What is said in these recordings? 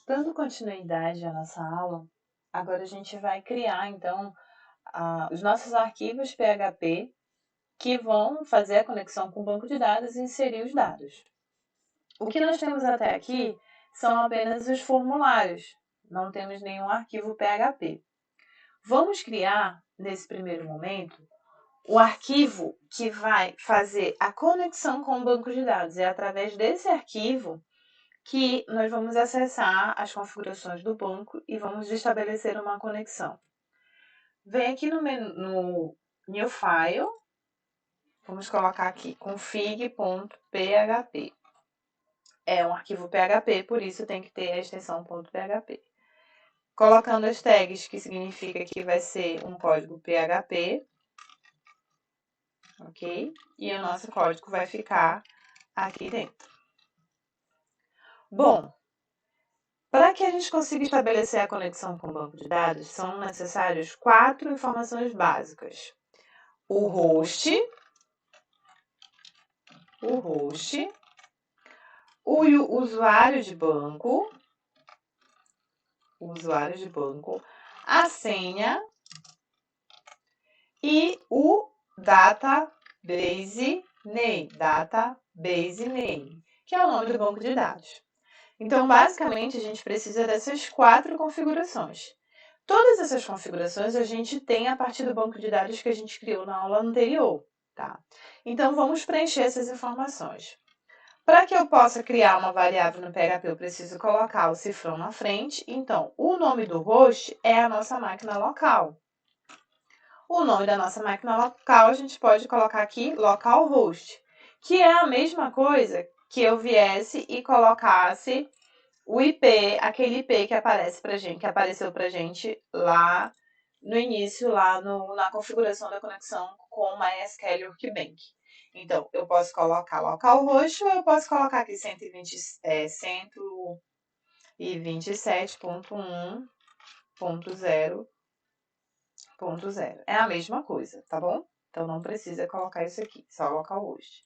Dando continuidade à nossa aula, agora a gente vai criar, então, os nossos arquivos PHP que vão fazer a conexão com o banco de dados e inserir os dados. O que nós temos até aqui são apenas os formulários, não temos nenhum arquivo PHP. Vamos criar, nesse primeiro momento, o arquivo que vai fazer a conexão com o banco de dados. É através desse arquivo que nós vamos acessar as configurações do banco e vamos estabelecer uma conexão. Vem aqui no New File, vamos colocar aqui config.php. É um arquivo PHP, por isso tem que ter a extensão .php. Colocando as tags, que significa que vai ser um código PHP, ok? E o nosso código vai ficar aqui dentro. Bom, para que a gente consiga estabelecer a conexão com o banco de dados, são necessárias 4 informações básicas. O host, o usuário de banco, a senha e o database name, que é o nome do banco de dados. Então, basicamente, a gente precisa dessas 4 configurações. Todas essas configurações a gente tem a partir do banco de dados que a gente criou na aula anterior, tá? Então, vamos preencher essas informações. Para que eu possa criar uma variável no PHP, eu preciso colocar o cifrão na frente. Então, o nome do host é a nossa máquina local. O nome da nossa máquina local a gente pode colocar aqui localhost, que é a mesma coisa que eu viesse e colocasse o IP, aquele IP que apareceu pra gente lá no início, lá na configuração da conexão com o MySQL Workbench. Então, eu posso colocar localhost ou eu posso colocar aqui 127.1.0.0. É a mesma coisa, tá bom? Então, não precisa colocar isso aqui, só localhost.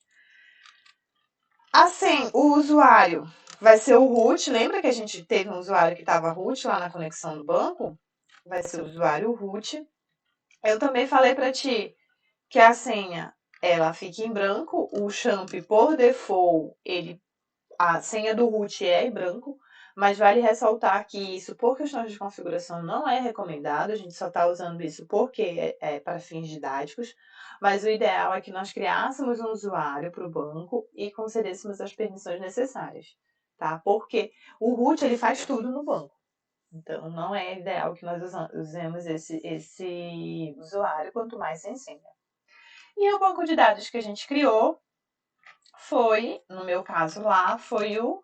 Assim, o usuário vai ser o root. Lembra que a gente teve um usuário que estava root lá na conexão do banco? Vai ser o usuário root. Eu também falei para ti que a senha ela fica em branco. O champ, por default, a senha do root é em branco. Mas vale ressaltar que isso, por questões de configuração, não é recomendado. A gente só está usando isso porque é para fins didáticos. Mas o ideal é que nós criássemos um usuário para o banco e concedêssemos as permissões necessárias, tá? Porque o root ele faz tudo no banco. Então, não é ideal que nós usemos esse usuário, quanto mais sem senha. E o banco de dados que a gente criou foi, no meu caso lá, foi o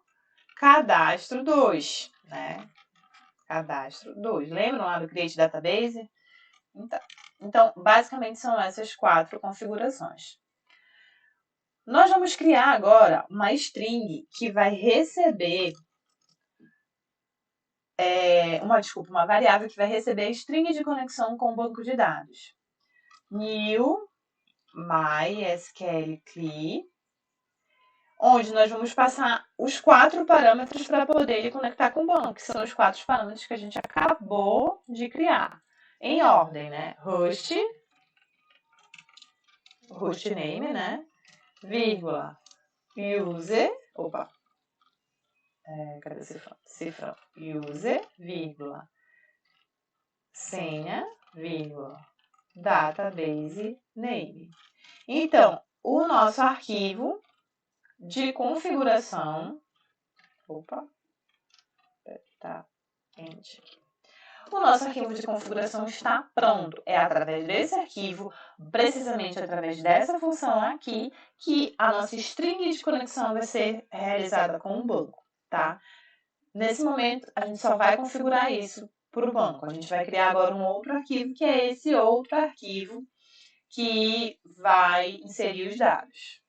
Cadastro 2, né? Cadastro 2. Lembram lá do Create Database? Então, basicamente são essas 4 configurações. Nós vamos criar agora uma string que vai receber uma variável que vai receber a string de conexão com o banco de dados. New MySQL CLI, onde nós vamos passar os 4 parâmetros para poder conectar com o banco, que são os 4 parâmetros que a gente acabou de criar. Em ordem, né? Hostname, né? Vírgula, user, cadê o cifrão? User, vírgula, senha, vírgula, database name. Então, o nosso arquivo de configuração, o nosso arquivo de configuração está pronto. É através desse arquivo, precisamente através dessa função aqui, que a nossa string de conexão vai ser realizada com o banco, tá? Nesse momento, a gente só vai configurar isso para o banco. A gente vai criar agora um outro arquivo, que é esse outro arquivo que vai inserir os dados.